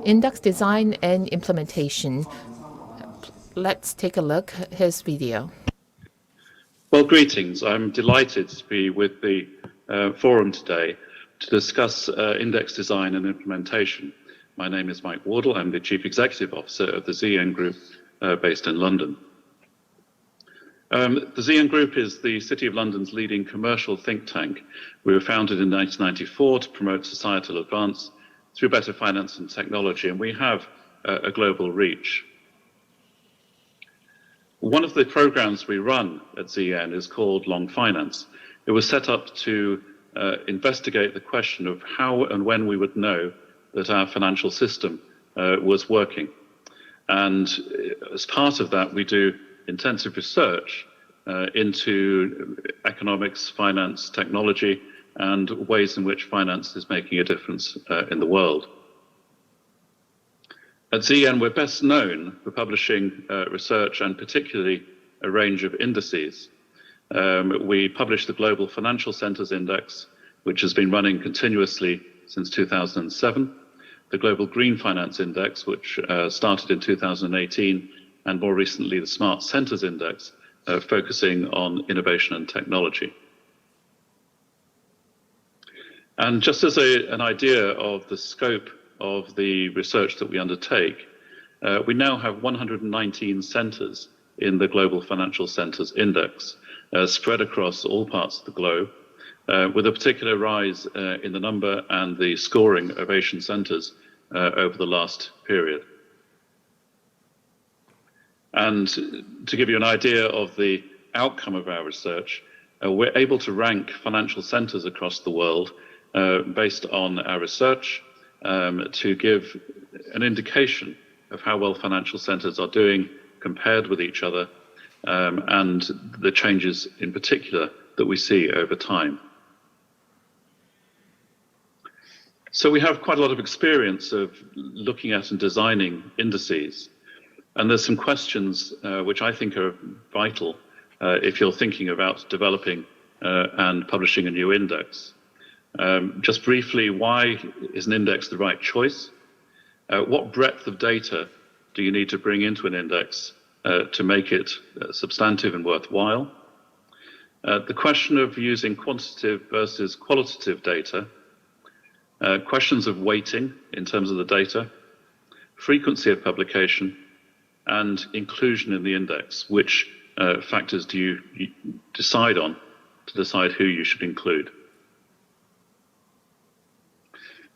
Index design and implementation. Let's take a look at his video. Well, greetings. I'm delighted to be with the forum today to discuss index design and implementation. My name is Mike Wardle. I'm the Chief Executive Officer of the ZN Group based in London. The ZN Group is the City of London's leading commercial think tank. We were founded in 1994 to promote societal advance through better finance and technology, and we have a global reach. One of the programs we run at ZN is called Long Finance. It was set up to investigate the question of how and when we would know that our financial system was working. And as part of that, we do intensive research into economics, finance, technology, and ways in which finance is making a difference in the world. At ZN, we're best known for publishing research and particularly a range of indices. We publish the Global Financial Centers Index, which has been running continuously since 2007, the Global Green Finance Index, which started in 2018, and more recently the Smart Centers Index, focusing on innovation and technology. And just as an idea of the scope of the research that we undertake, we now have 119 centers in the Global Financial Centers Index, spread across all parts of the globe, with a particular rise in the number and the scoring of Asian centers over the last period. And to give you an idea of the outcome of our research, we're able to rank financial centers across the world based on our research to give an indication of how well financial centers are doing compared with each other and the changes in particular that we see over time. So we have quite a lot of experience of looking at and designing indices. And there's some questions which I think are vital if you're thinking about developing and publishing a new index. Just briefly, why is an index the right choice? What breadth of data do you need to bring into an index to make it substantive and worthwhile? The question of using quantitative versus qualitative data, questions of weighting in terms of the data, frequency of publication, and inclusion in the index. Which factors do you decide on to decide who you should include?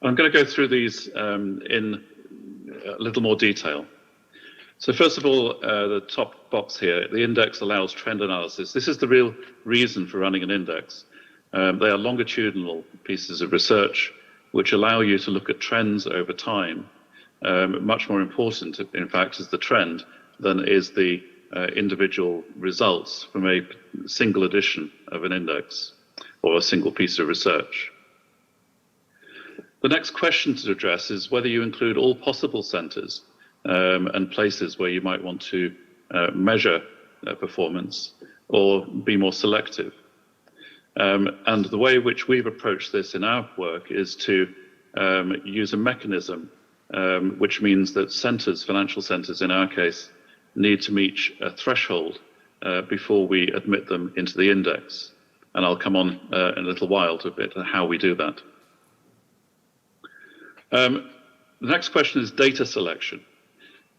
I'm going to go through these in a little more detail. So first of all, the top box here, the index allows trend analysis. This is the real reason for running an index. They are longitudinal pieces of research which allow you to look at trends over time. Much more important, in fact, is the trend than is the individual results from a single edition of an index or a single piece of research. The next question to address is whether you include all possible centers and places where you might want to measure performance or be more selective. And the way in which we've approached this in our work is to use a mechanism which means that centers, financial centers in our case, need to meet a threshold before we admit them into the index. And I'll come on in a little while to a bit how we do that. The next question is data selection.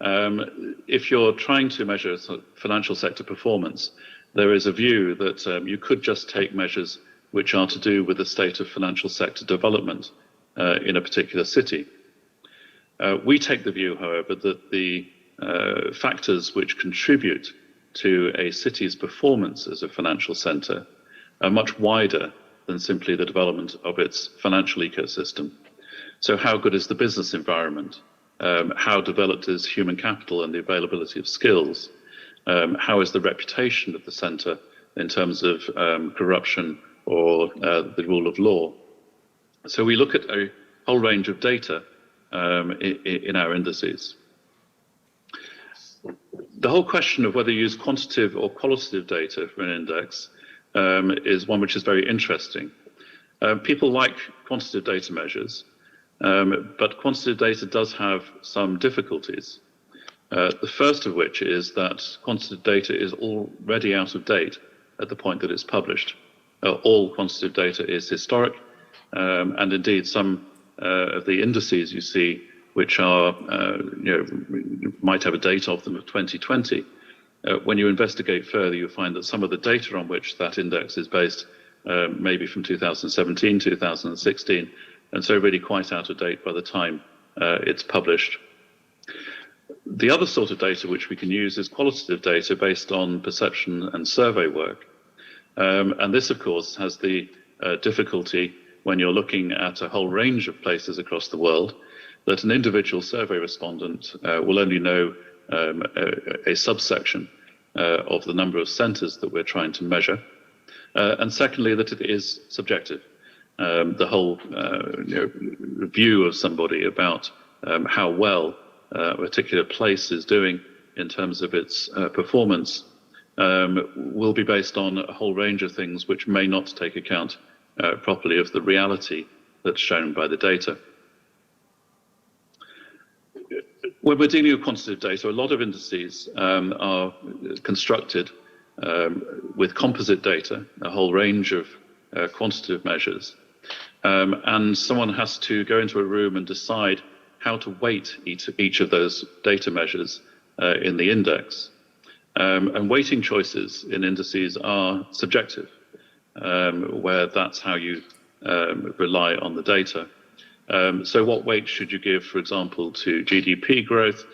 If you're trying to measure financial sector performance, there is a view that you could just take measures which are to do with the state of financial sector development in a particular city. We take the view, however, that the factors which contribute to a city's performance as a financial center are much wider than simply the development of its financial ecosystem. So how good is the business environment? How developed is human capital and the availability of skills? How is the reputation of the center in terms of corruption or the rule of law? So we look at a whole range of data in our indices. The whole question of whether you use quantitative or qualitative data for an index is one which is very interesting. People like quantitative data measures But quantitative data does have some difficulties. The first of which is that quantitative data is already out of date at the point that it's published. All quantitative data is historic, and indeed some of the indices you see, which are, might have a date of them of 2020. When you investigate further, you find that some of the data on which that index is based may be from 2017, 2016, and so really quite out of date by the time it's published. The other sort of data which we can use is qualitative data based on perception and survey work. And this, of course, has the difficulty when you're looking at a whole range of places across the world, that an individual survey respondent will only know a subsection of the number of centres that we're trying to measure. And secondly, that it is subjective. The whole view of somebody about how well a particular place is doing in terms of its performance will be based on a whole range of things which may not take account properly of the reality that's shown by the data. When we're dealing with quantitative data, a lot of indices are constructed with composite data, a whole range of quantitative measures. And someone has to go into a room and decide how to weight each of those data measures in the index. And weighting choices in indices are subjective, where that's how you rely on the data. So what weight should you give, for example, to GDP growth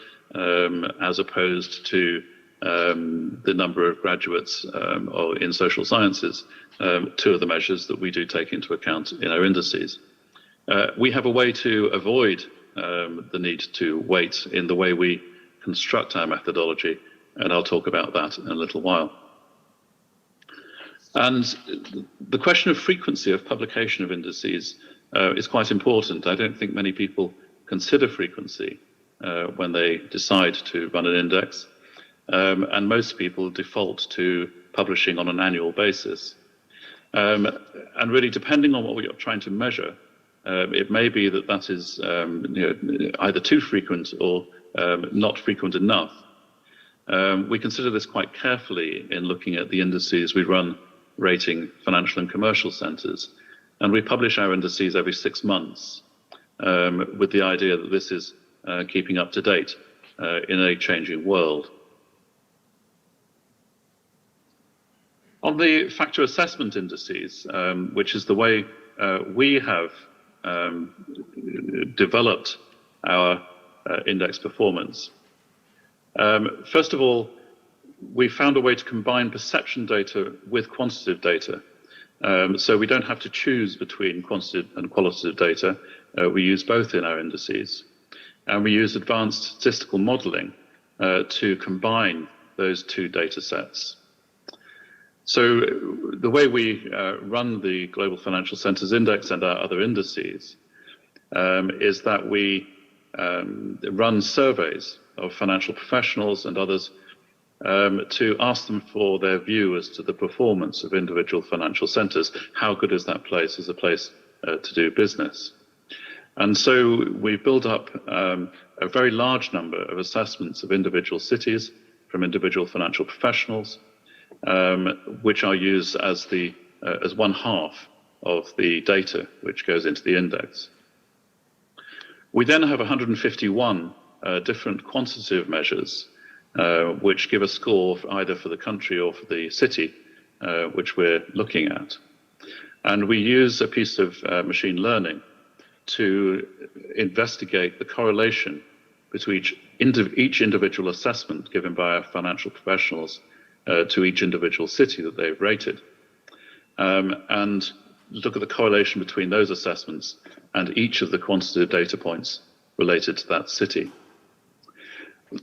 as opposed to the number of graduates or in social sciences, two of the measures that we do take into account in our indices. We have a way to avoid the need to weight in the way we construct our methodology, and I'll talk about that in a little while. And the question of frequency of publication of indices is quite important. I don't think many people consider frequency when they decide to run an index, and most people default to publishing on an annual basis. And really, depending on what we are trying to measure, it may be that that is either too frequent or not frequent enough. We consider this quite carefully in looking at the indices we run rating financial and commercial centres. And we publish our indices every 6 months with the idea that this is keeping up to date in a changing world. On the factor assessment indices, which is the way we have developed our index performance. First of all, we found a way to combine perception data with quantitative data. So we don't have to choose between quantitative and qualitative data. We use both in our indices. And we use advanced statistical modeling to combine those two data sets. So the way we run the Global Financial Centres Index and our other indices is that we run surveys of financial professionals and others to ask them for their view as to the performance of individual financial centres. How good is that place as a place to do business? And so we build up a very large number of assessments of individual cities from individual financial professionals, which are used as one half of the data which goes into the index. We then have 151 different quantitative measures which give a score either for the country or for the city which we're looking at. And we use a piece of machine learning to investigate the correlation between each individual assessment given by our financial professionals to each individual city that they've rated, and look at the correlation between those assessments and each of the quantitative data points related to that city.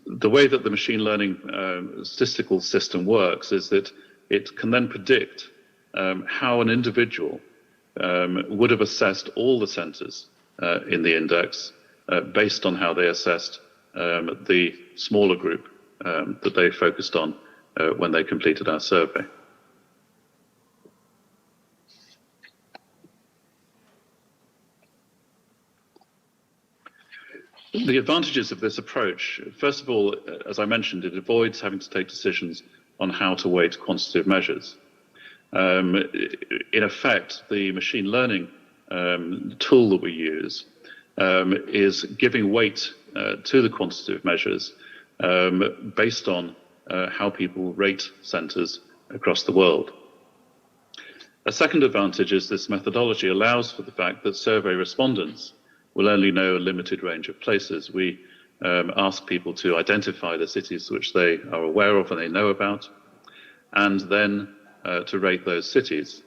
The way that the machine learning statistical system works is that it can then predict how an individual would have assessed all the centres in the index based on how they assessed the smaller group that they focused on when they completed our survey. The advantages of this approach, first of all, as I mentioned, it avoids having to take decisions on how to weight quantitative measures. In effect, the machine learning tool that we use is giving weight to the quantitative measures based on how people rate centres across the world. A second advantage is this methodology allows for the fact that survey respondents will only know a limited range of places. We ask people to identify the cities which they are aware of and they know about, and then to rate those cities.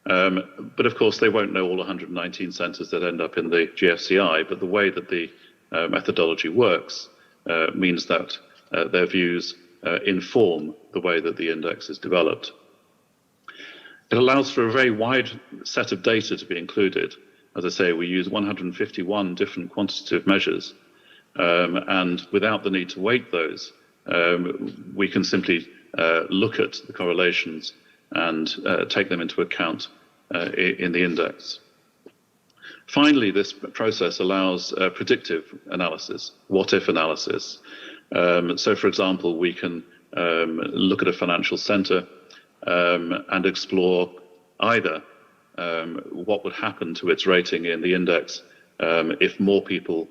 But of course, they won't know all 119 centres that end up in the GFCI, but the way that the methodology works means that their views inform the way that the index is developed. It allows for a very wide set of data to be included. As I say, we use 151 different quantitative measures, and without the need to weight those, we can simply look at the correlations and take them into account in the index. Finally, this process allows predictive analysis, what-if analysis. So, for example, we can look at a financial centre and explore either what would happen to its rating in the index if more people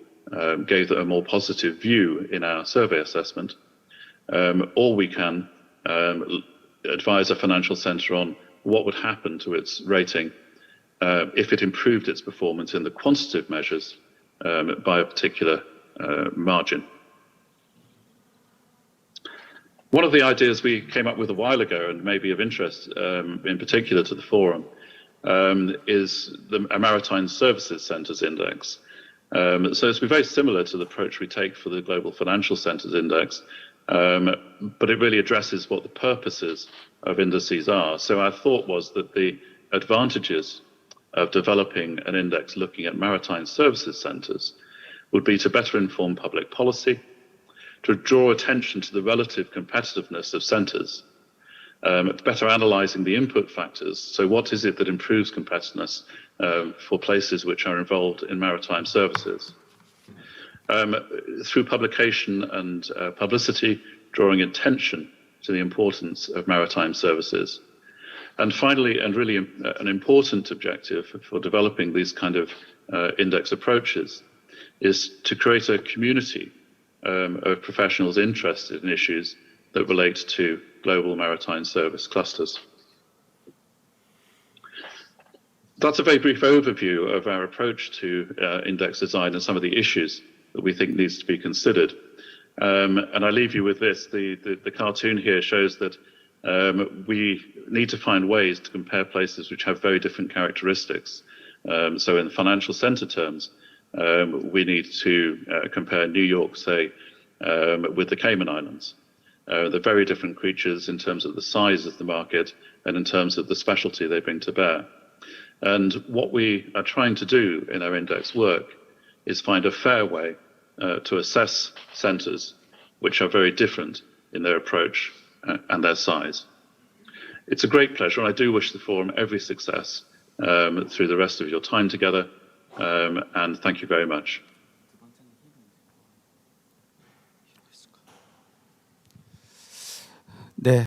gave it a more positive view in our survey assessment, or we can advise a financial centre on what would happen to its rating if it improved its performance in the quantitative measures by a particular margin. One of the ideas we came up with a while ago, and maybe of interest in particular to the forum, is a Maritime Services Centres Index. So it's very similar to the approach we take for the Global Financial Centres Index, but it really addresses what the purposes of indices are. So our thought was that the advantages of developing an index looking at maritime services centres would be to better inform public policy, to draw attention to the relative competitiveness of centres, better analysing the input factors. So what is it that improves competitiveness for places which are involved in maritime services? Through publication and publicity, drawing attention to the importance of maritime services. And finally, and really an important objective for developing these kind of index approaches, is to create a community of professionals interested in issues that relate to global maritime service clusters. That's a very brief overview of our approach to index design and some of the issues that we think needs to be considered. And I leave you with this. The cartoon here shows that we need to find ways to compare places which have very different characteristics. So in financial centre terms, we need to compare New York, say, with the Cayman Islands. They're very different creatures in terms of the size of the market and in terms of the specialty they bring to bear. And what we are trying to do in our index work is find a fair way to assess centres which are very different in their approach and their size. It's a great pleasure, and I do wish the forum every success through the rest of your time together, and thank you very much.